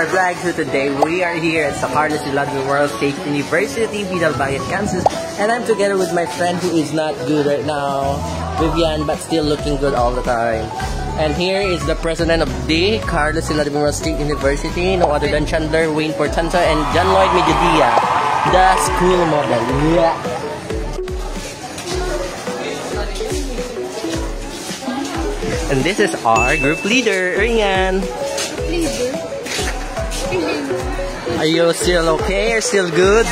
our vlog. So today we are here at San Carlos Memorial State University, Vidalbayan, Kansas. And I'm together with my friend who is not good right now, Vivian, but still looking good all the time. And here is the president of the Carlos Memorial State University, no other than Chandler Wayne Portanta and John Lloyd Medidia, the school model. Yeah. And this is our group leader, Ringan. Are you still okay or still good?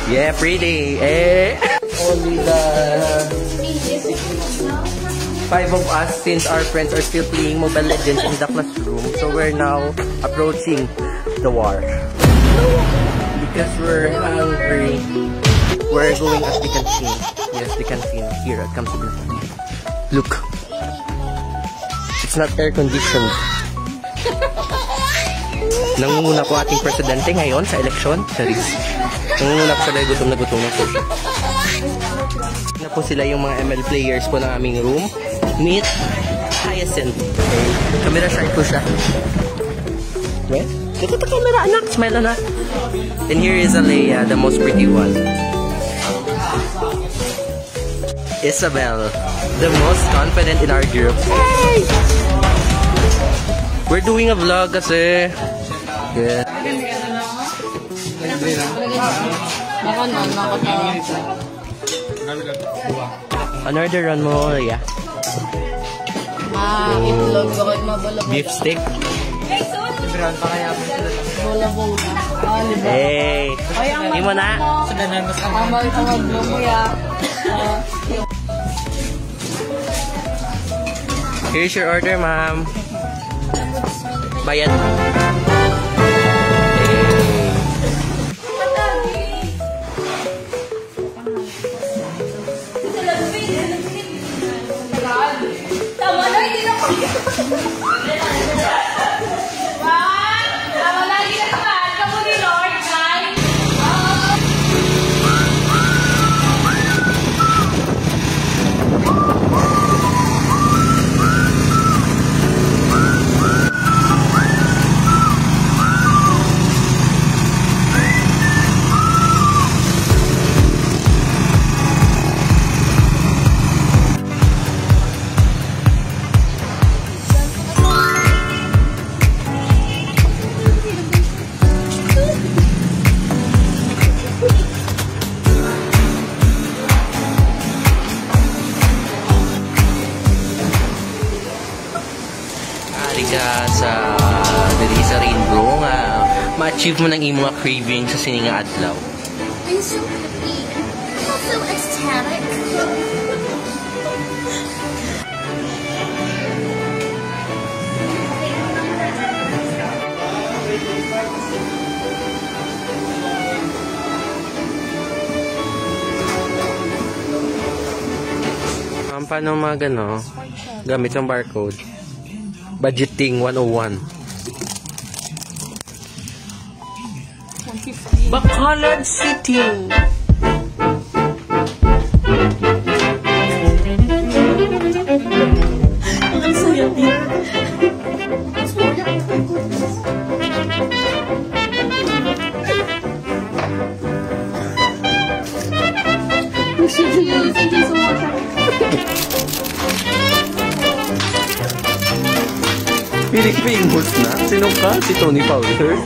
Yeah, pretty. Eh? Only the 5 of us, since our friends are still playing Mobile Legends in the classroom. So we're now approaching the war. Because we're hungry, we're going at the canteen. Yes, the canteen here at Camp Sublime. Look. It's not air-conditioned. Nangunguna po ating presidente ngayon sa eleksyon. Nangunguna po sila, gutom na gutom na po siya. Na po sila yung mga ML players po ng aming room. Meet Hyacinth. Okay. Camera shy po siya. Right? Ito the camera, anak. Smile, anak. And here is Alea, the most pretty one. Isabel, the most confident in our group. Hey! We're doing a vlog kasi. Yeah. Another run mo, Leia. Itlog, bakit mabala-bala? Beef steak. Bola-bola. Hey! Hindi mo na. Here's your order, ma'am. Bayad. Tama na, hindi na ko. Tama na, hindi na ka. Kamu ni Lord, guys. Ka sa dali sa Rainbow nga ma-achieve mo ng iyong mga craving sa sininga adlaw. I'm so happy. I'm so ecstatic. Paano mga gano? Gamit ng barcode. Budgeting 101. Bacolod City. Ang saya din. Thank you so much. Famous na? Sino ka? Si Tony Fowler?